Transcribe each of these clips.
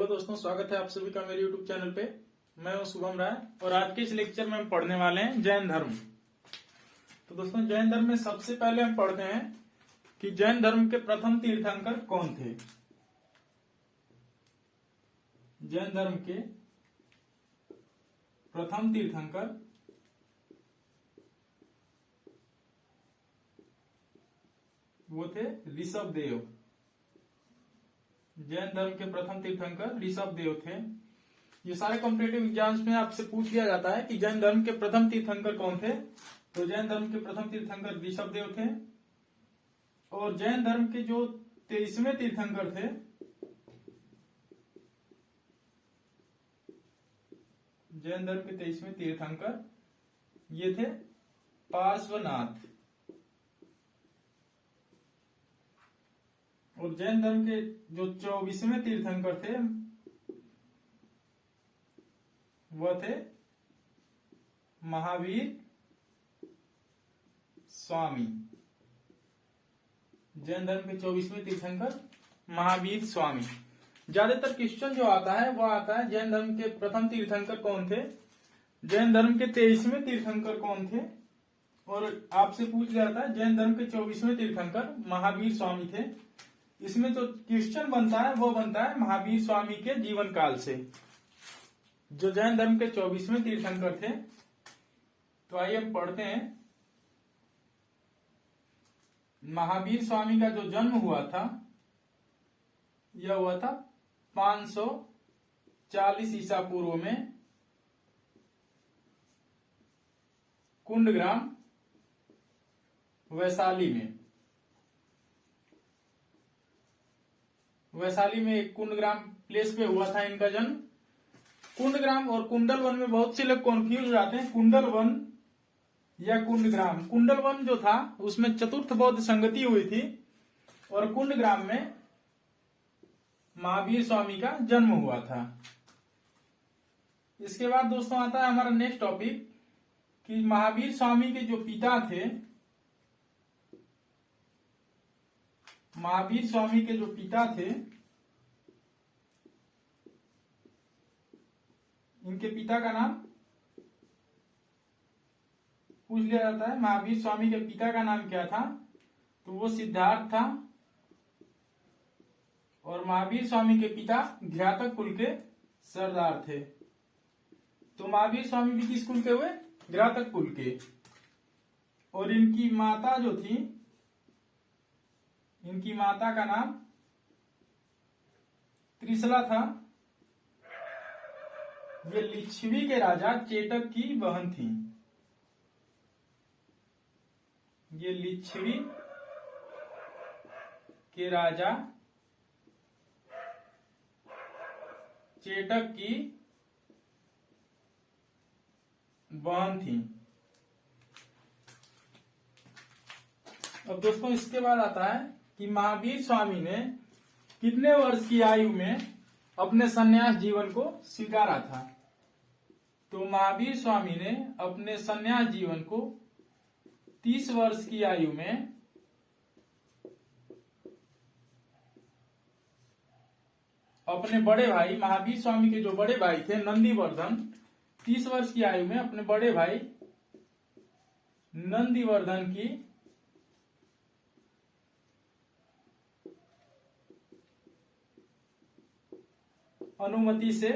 दोस्तों, स्वागत है आप सभी का मेरे YouTube चैनल पे। मैं हूं शुभम राय और आज के इस लेक्चर में हम पढ़ने वाले हैं जैन धर्म। तो दोस्तों, जैन धर्म में सबसे पहले हम पढ़ते हैं कि जैन धर्म के प्रथम तीर्थंकर कौन थे। जैन धर्म के प्रथम तीर्थंकर वो थे ऋषभदेव। जैन धर्म के प्रथम तीर्थंकर ऋषभदेव थे। ये सारे कॉम्पिटेटिव एग्जाम्स में आपसे पूछ लिया जाता है कि जैन धर्म के प्रथम तीर्थंकर कौन थे। तो जैन धर्म के प्रथम तीर्थंकर ऋषभदेव थे। और जैन धर्म के जो 23वें तीर्थंकर थे जैन धर्म के 23वें तीर्थंकर ये थे पार्श्वनाथ। और जैन धर्म के जो 24वें तीर्थंकर थे वह थे महावीर स्वामी। जैन धर्म के 24वें तीर्थंकर महावीर स्वामी। ज्यादातर क्वेश्चन जो आता है वह आता है जैन धर्म के प्रथम तीर्थंकर कौन थे, जैन धर्म के 23वें तीर्थंकर कौन थे, और आपसे पूछ लिया था जैन धर्म के 24वें तीर्थंकर महावीर स्वामी थे। इसमें जो क्वेश्चन बनता है वो बनता है महावीर स्वामी के जीवन काल से, जो जैन धर्म के 24वें तीर्थंकर थे। तो आइए हम पढ़ते हैं। महावीर स्वामी का जो जन्म हुआ था यह हुआ था 540 ईसा पूर्व में कुंडग्राम वैशाली में। वैशाली में एक कुंडग्राम प्लेस पे हुआ था इनका जन्म। कुंडग्राम और कुंडल वन में बहुत से लोग कंफ्यूज हो जाते हैं, कुंडल वन या कुंडग्राम। कुंडल वन जो था उसमें चतुर्थ बौद्ध संगति हुई थी और कुंडग्राम में महावीर स्वामी का जन्म हुआ था। इसके बाद दोस्तों आता है हमारा नेक्स्ट टॉपिक कि महावीर स्वामी के जो पिता थे, महावीर स्वामी के जो पिता थे इनके पिता का नाम पूछ लिया जाता है। महावीर स्वामी के पिता का नाम क्या था? तो वो सिद्धार्थ था। और महावीर स्वामी के पिता घ्रातक कुल के सरदार थे। तो महावीर स्वामी भी किस कुल के हुए? घ्रातक कुल के। और इनकी माता जो थी, इनकी माता का नाम त्रिशला था। ये लिच्छवी के राजा चेटक की बहन थी। ये लिच्छवी के राजा चेटक की बहन थी। अब दोस्तों इसके बाद आता है कि महावीर स्वामी ने कितने वर्ष की आयु में अपने सन्यास जीवन को स्वीकारा था? तो महावीर स्वामी ने अपने सन्यास जीवन को 30 वर्ष की आयु में अपने बड़े भाई, महावीर स्वामी के जो बड़े भाई थे नंदीवर्धन, 30 वर्ष की आयु में अपने बड़े भाई नंदीवर्धन की अनुमति से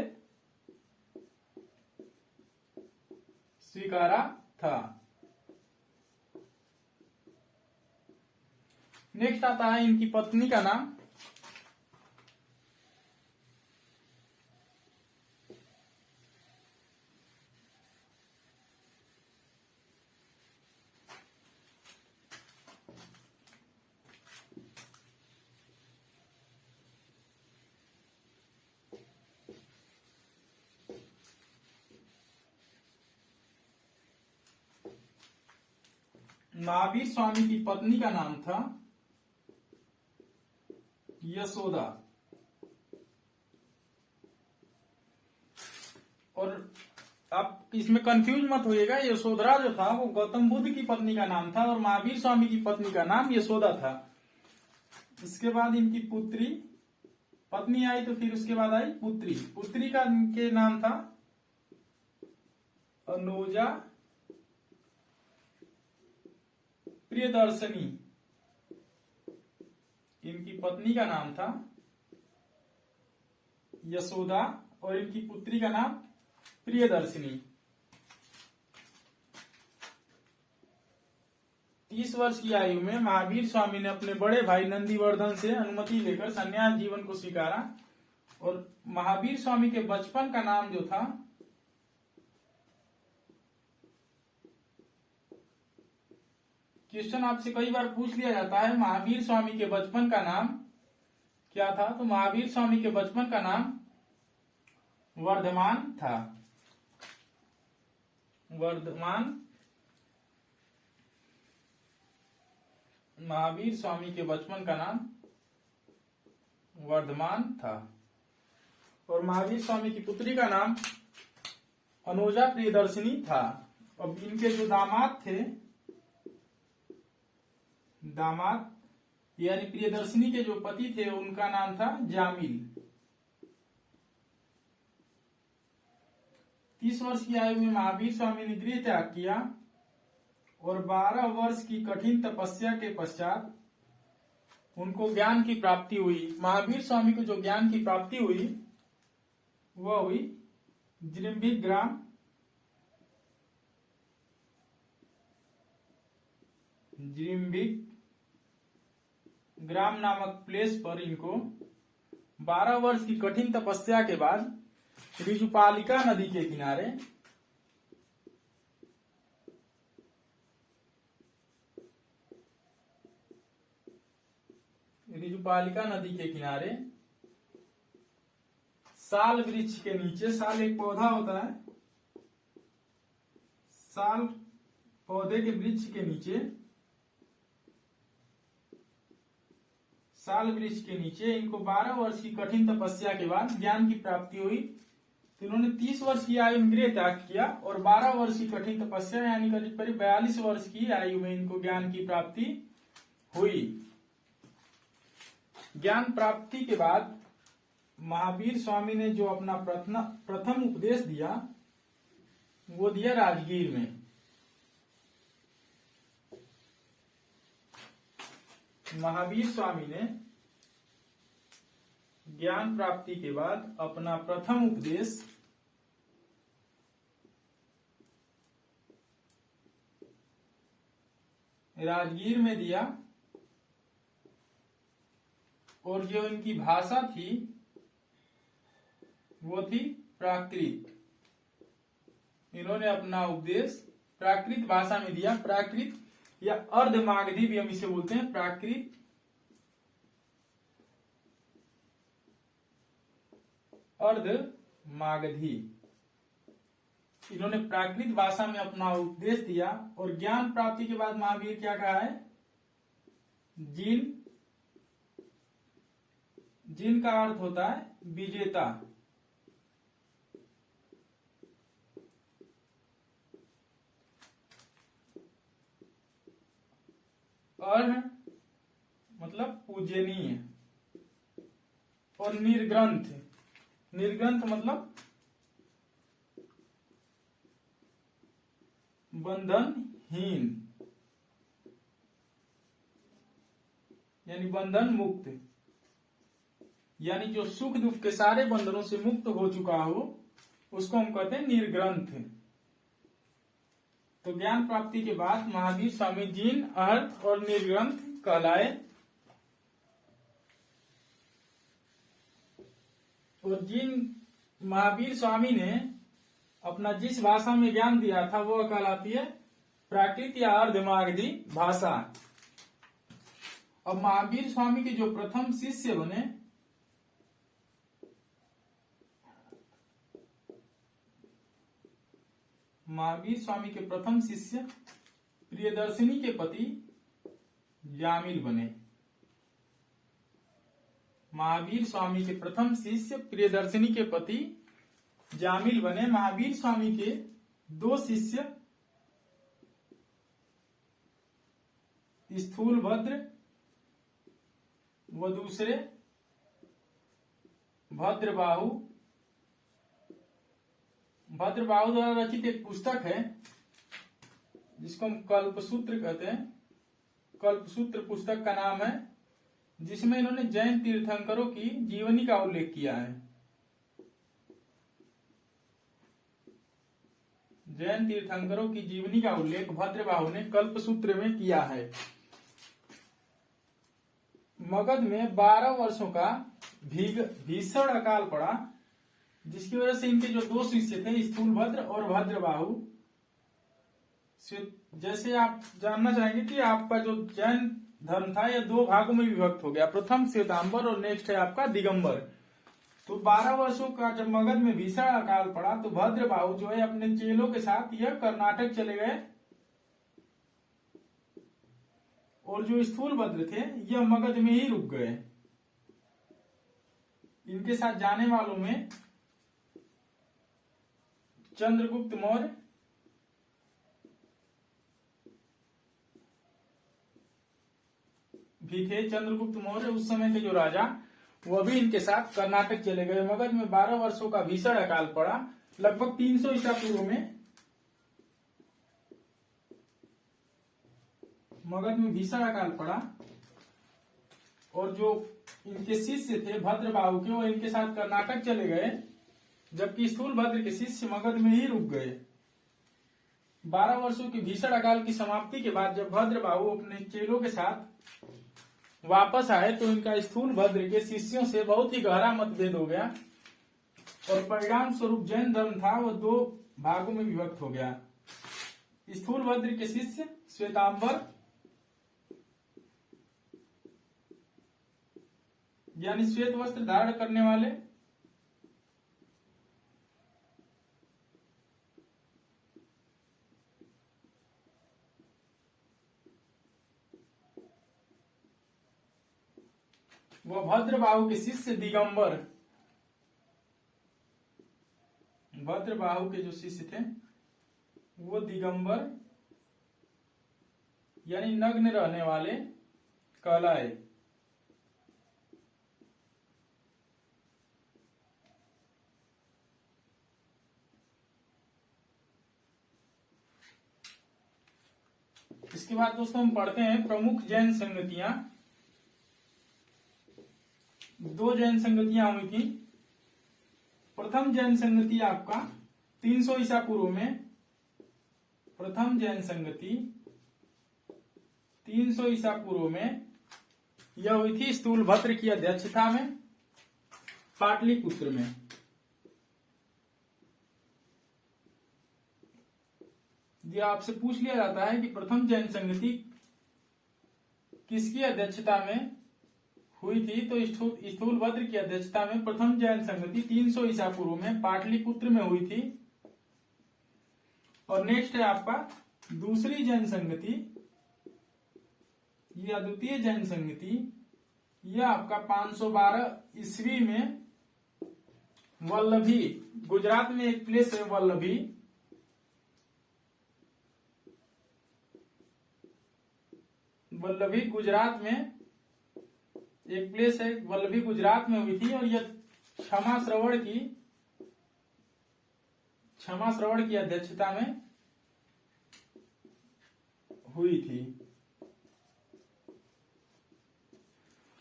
स्वीकारा था। नेक्स्ट आता है इनकी पत्नी का नाम। महावीर स्वामी की पत्नी का नाम था यशोदा। और आप इसमें कंफ्यूज मत होइएगा, यशोधरा जो था वो गौतम बुद्ध की पत्नी का नाम था और महावीर स्वामी की पत्नी का नाम यशोदा था। इसके बाद इनकी पुत्री पत्नी आई तो फिर उसके बाद आई पुत्री। पुत्री का के नाम था अनुजा प्रियदर्शनी। इनकी पत्नी का नाम था यशोदा और इनकी पुत्री का नाम प्रियदर्शनी। 30 वर्ष की आयु में महावीर स्वामी ने अपने बड़े भाई नंदीवर्धन से अनुमति लेकर संन्यास जीवन को स्वीकारा। और महावीर स्वामी के बचपन का नाम जो था क्वेश्चन आपसे कई बार पूछ लिया जाता है, महावीर स्वामी के बचपन का नाम क्या था? तो महावीर स्वामी के बचपन का नाम वर्धमान था। वर्धमान। महावीर स्वामी के बचपन का नाम वर्धमान था। और महावीर स्वामी की पुत्री का नाम अनुजा प्रियदर्शनी था। अब इनके जो दामाद थे, दामाद यानी प्रियदर्शनी के जो पति थे उनका नाम था जामिल। 30 वर्ष की आयु में महावीर स्वामी ने गृह त्याग किया और 12 वर्ष की कठिन तपस्या के पश्चात उनको ज्ञान की प्राप्ति हुई। महावीर स्वामी को जो ज्ञान की प्राप्ति हुई वह हुई जिरिम्बिक ग्राम, जिरिम्बिक ग्राम नामक प्लेस पर इनको 12 वर्ष की कठिन तपस्या के बाद ऋजुपालिका नदी के किनारे ऋजुपालिका नदी के किनारे साल वृक्ष के नीचे, साल एक पौधा होता है, साल पौधे के वृक्ष के नीचे, साल वृक्ष के नीचे इनको 12 वर्ष की कठिन तपस्या के बाद ज्ञान की प्राप्ति हुई। तो इन्होंने 30 वर्ष की आयु में गृह त्याग किया और 12 वर्ष की कठिन तपस्या यानी करीब 42 वर्ष की आयु में इनको ज्ञान की प्राप्ति हुई। ज्ञान प्राप्ति के बाद महावीर स्वामी ने जो अपना प्रथम उपदेश दिया वो दिया राजगीर में। महावीर स्वामी ने ज्ञान प्राप्ति के बाद अपना प्रथम उपदेश राजगीर में दिया। और जो इनकी भाषा थी वो थी प्राकृत। इन्होंने अपना उपदेश प्राकृत भाषा में दिया। प्राकृत या अर्धमागधी भी हम इसे बोलते हैं, प्राकृत, अर्धमागधी। इन्होंने प्राकृत भाषा में अपना उपदेश दिया। और ज्ञान प्राप्ति के बाद महावीर क्या कहा है? जिन का अर्थ होता है विजेता। अर्ह मतलब पूजनीय। और निर्ग्रंथ, निर्ग्रंथ मतलब बंधनहीन यानी बंधन मुक्त, यानी जो सुख दुख के सारे बंधनों से मुक्त हो चुका हो उसको हम कहते हैं निर्ग्रंथ। तो ज्ञान प्राप्ति के बाद महावीर स्वामी जिन, अर्थ और निर्ग्रंथ कहलाए। और जिन महावीर स्वामी ने अपना जिस भाषा में ज्ञान दिया था वह कहलाती है प्राकृत या अर्धमागधी भाषा। अब महावीर स्वामी के जो प्रथम शिष्य बने महावीर स्वामी के प्रथम शिष्य प्रियदर्शनी के पति जामिल बने। महावीर स्वामी के प्रथम शिष्य प्रियदर्शनी के पति जामिल बने। महावीर स्वामी के दो शिष्य स्थूलभद्र व दूसरे भद्रबाहु द्वारा रचित एक पुस्तक है जिसको हम कल्पसूत्र कहते हैं। कल्पसूत्र पुस्तक का नाम है, जिसमें इन्होंने जैन तीर्थंकरों की जीवनी का उल्लेख किया है। जैन तीर्थंकरों की जीवनी का उल्लेख भद्रबाहु ने कल्पसूत्र में किया है। मगध में 12 वर्षों का भीषण अकाल पड़ा, जिसकी वजह से इनके जो 2 शिष्य थे, स्थूलभद्र और भद्रबाहु। जैसे आप जानना चाहेंगे कि आपका जो जैन धर्म था यह 2 भागों में विभक्त हो गया। प्रथम श्वेतांबर और नेक्स्ट है आपका दिगंबर। तो 12 वर्षों का जब मगध में भीषण अकाल पड़ा तो भद्रबाहु जो है अपने चेलों के साथ यह कर्नाटक चले गए, और जो स्थूलभद्र थे यह मगध में ही रुक गए। इनके साथ जाने वालों में चंद्रगुप्त मौर्य, भी थे। चंद्रगुप्त मौर्य उस समय के जो राजा, वह भी इनके साथ कर्नाटक चले गए। मगध में 12 वर्षों का भीषण अकाल पड़ा, लगभग 300 ईसा पूर्व में मगध में भीषण अकाल पड़ा, और जो इनके शिष्य थे भद्रबाहु के, वो इनके साथ कर्नाटक चले गए, जबकि स्थूलभद्र के शिष्य मगध में ही रुक गए। 12 वर्षों के भीषण अकाल की समाप्ति के बाद जब भद्रबाहु अपने चेलों के साथ वापस आए तो इनका स्थूलभद्र के शिष्यों से बहुत ही गहरा मतभेद हो गया, और परिणाम स्वरूप जैन धर्म था वो 2 भागों में विभक्त हो गया। स्थूलभद्र के शिष्य श्वेतांबर यानी श्वेत वस्त्र धारण करने वाले, वह भद्रबाहु के शिष्य दिगंबर। भद्रबाहु के जो शिष्य थे वो दिगंबर यानी नग्न रहने वाले कहलाए। इसके बाद दोस्तों हम पढ़ते हैं प्रमुख जैन संगतियां। 2 जैन संगतियां हुई थी। प्रथम जैन संगति आपका 300 ईसा पूर्व में, प्रथम जैन संगति 300 ईसा पूर्व में यह हुई थी स्थूलभद्र की अध्यक्षता में पाटलिपुत्र में। यह आपसे पूछ लिया जाता है कि प्रथम जैन संगति किसकी अध्यक्षता में हुई थी, तो स्थूलभद्र की अध्यक्षता में प्रथम जैन संगति 300 ईसा पूर्व में पाटलिपुत्र में हुई थी। और नेक्स्ट है आपका दूसरी जैन संगति या द्वितीय जैन संगति, यह आपका 512 ईस्वी में वल्लभी, गुजरात में एक प्लेस है वल्लभी, वल्लभी गुजरात में एक प्लेस है, वल्लभी गुजरात में हुई थी। और यह क्षमा श्रवण की अध्यक्षता में हुई थी।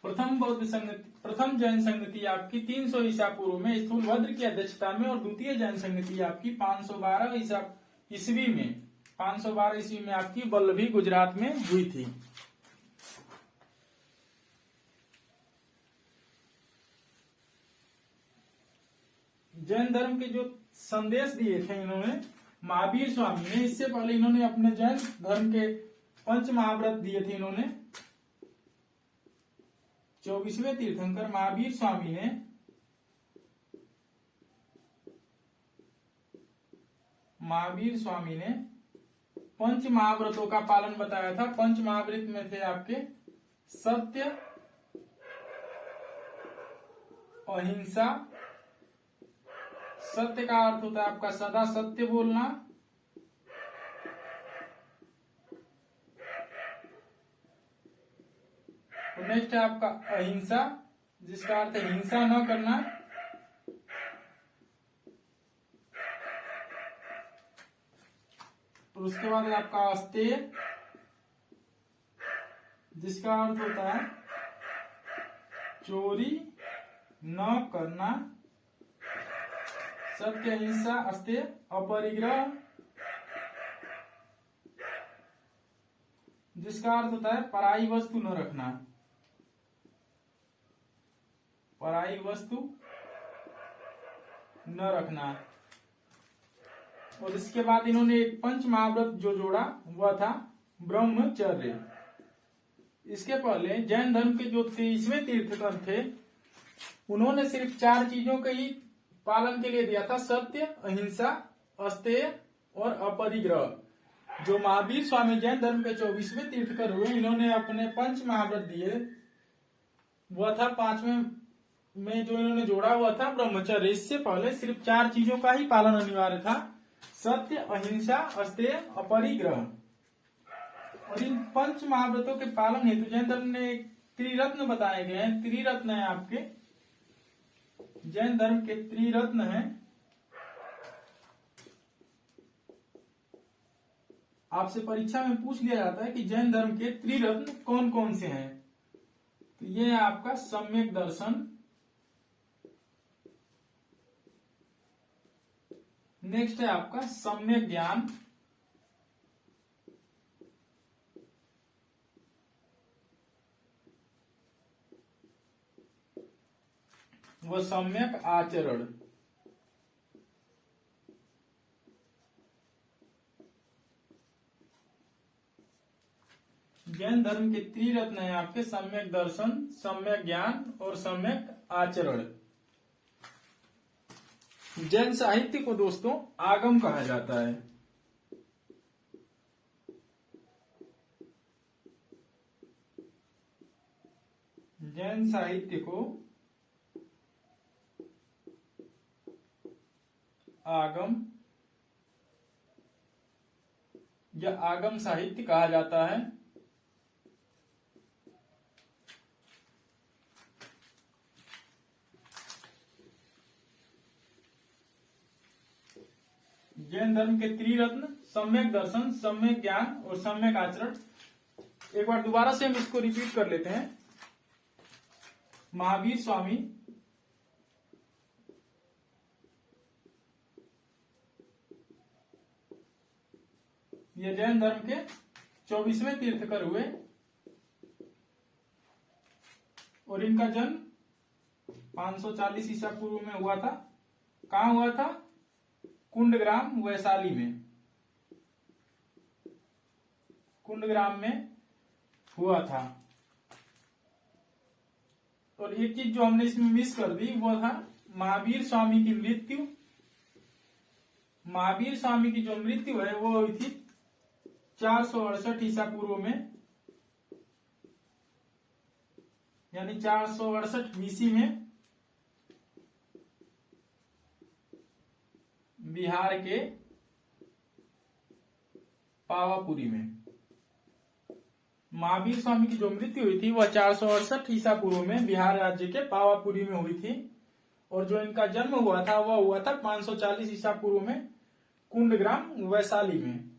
प्रथम जैन संगति आपकी 300 ईसा पूर्व में स्थूलभद्र की अध्यक्षता में, और द्वितीय जैन संगति आपकी 512 ईस्वी में आपकी वल्लभी गुजरात में हुई थी। जैन धर्म के जो संदेश दिए थे इन्होंने महावीर स्वामी ने, इससे पहले इन्होंने अपने जैन धर्म के 5 महाव्रत दिए थे। इन्होंने 24वें तीर्थंकर महावीर स्वामी ने पंच महाव्रतों का पालन बताया था। पंच महाव्रत में थे आपके सत्य, अहिंसा, सत्य का अर्थ होता है आपका सदा सत्य बोलना, नेक्स्ट है आपका अहिंसा जिसका अर्थ है हिंसा न करना, और उसके बाद है आपका अस्तेय, जिसका अर्थ होता है चोरी न करना। सत्य, अहिंसा, अस्तेय, अपरिग्रह, जिसका अर्थ होता है पराई वस्तु न रखना। पराई वस्तु न रखना। और इसके बाद इन्होंने एक पंच महाव्रत जो जोड़ा वह था ब्रह्मचर्य। इसके पहले जैन धर्म के जो 23वें तीर्थंकर थे उन्होंने सिर्फ 4 चीजों के ही पालन के लिए दिया था, सत्य, अहिंसा, अस्तेय और अपरिग्रह। जो महावीर स्वामी जैन धर्म के 24वें तीर्थंकर हुए, इन्होंने अपने पंच महाव्रत दिए, वह था 5वें में जो इन्होंने जोड़ा हुआ था ब्रह्मचर्य। इससे पहले सिर्फ 4 चीजों का ही पालन अनिवार्य था, सत्य, अहिंसा, अस्तेय, अपरिग्रह। और इन पंच महाव्रतों के पालन हेतु जैन धर्म ने त्रिरत्न बताए गए हैं। त्रिरत्न है आपके जैन धर्म के त्रिरत्न है। आपसे परीक्षा में पूछ लिया जाता है कि जैन धर्म के त्रिरत्न कौन कौन से हैं। तो ये है आपका सम्यक दर्शन, नेक्स्ट है आपका सम्यक ज्ञान, व सम्यक आचरण। जैन धर्म के त्रिरत्न है आपके सम्यक दर्शन, सम्यक ज्ञान और सम्यक आचरण। जैन साहित्य को दोस्तों आगम कहा जाता है। जैन साहित्य को आगम या आगम साहित्य कहा जाता है। जैन धर्म के त्रिरत्न सम्यक दर्शन, सम्यक ज्ञान और सम्यक आचरण। एक बार दोबारा से हम इसको रिपीट कर लेते हैं। महावीर स्वामी ये जैन धर्म के 24वें तीर्थंकर हुए और इनका जन्म 540 ईसा पूर्व में हुआ था। कहां हुआ था? कुंडग्राम वैशाली में। कुंडग्राम में हुआ था। और एक चीज जो हमने इसमें मिस कर दी वो था महावीर स्वामी की मृत्यु। महावीर स्वामी की जो मृत्यु है वो हुई थी 468 ईसा पूर्व में, यानी 468 बीसी में बिहार के पावापुरी में। महावीर स्वामी की जो मृत्यु हुई थी वह 468 ईसा पूर्व में बिहार राज्य के पावापुरी में हुई थी। और जो इनका जन्म हुआ था वह हुआ था 540 ईसा पूर्व में कुंडग्राम वैशाली में।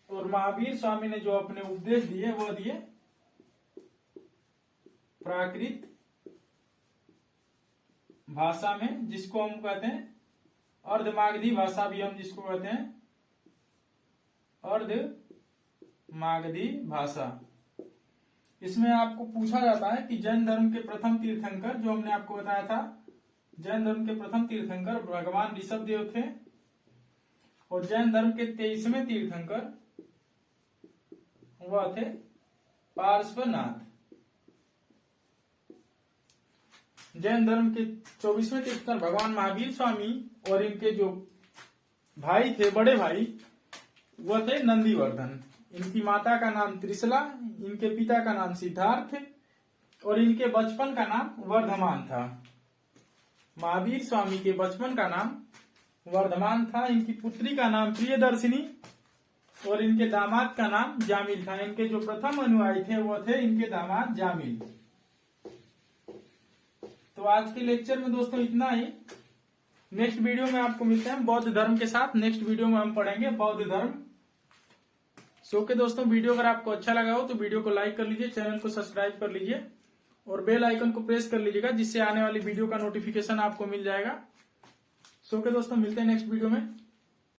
और महावीर स्वामी ने जो अपने उपदेश दिए वो दिए प्राकृत भाषा में, जिसको हम कहते हैं अर्धमागधी भाषा भी हम जिसको कहते हैं अर्धमागधी भाषा। इसमें आपको पूछा जाता है कि जैन धर्म के प्रथम तीर्थंकर, जो हमने आपको बताया था, जैन धर्म के प्रथम तीर्थंकर भगवान ऋषभदेव थे। और जैन धर्म के 23वें तीर्थंकर वह थे पार्श्वनाथ। जैन धर्म के 24वें तीर्थंकर भगवान महावीर स्वामी और इनके जो भाई थे, बड़े भाई, वह थे नंदीवर्धन। इनकी माता का नाम त्रिशला, इनके पिता का नाम सिद्धार्थ और इनके बचपन का नाम वर्धमान था। महावीर स्वामी के बचपन का नाम वर्धमान था, इनकी पुत्री का नाम प्रियदर्शिनी और इनके दामाद का नाम जामिल था। इनके जो प्रथम अनुयायी थे वो थे इनके दामाद जामिल। तो आज के लेक्चर में दोस्तों इतना ही। नेक्स्ट वीडियो में आपको मिलते हैं बौद्ध धर्म के साथ। नेक्स्ट वीडियो में हम पढ़ेंगे बौद्ध धर्म। सो के दोस्तों, वीडियो अगर आपको अच्छा लगा हो तो वीडियो को लाइक कर लीजिए, चैनल को सब्सक्राइब कर लीजिए और बेल आइकन को प्रेस कर लीजिएगा, जिससे आने वाली वीडियो का नोटिफिकेशन आपको मिल जाएगा। सो के दोस्तों, मिलते हैं नेक्स्ट वीडियो में।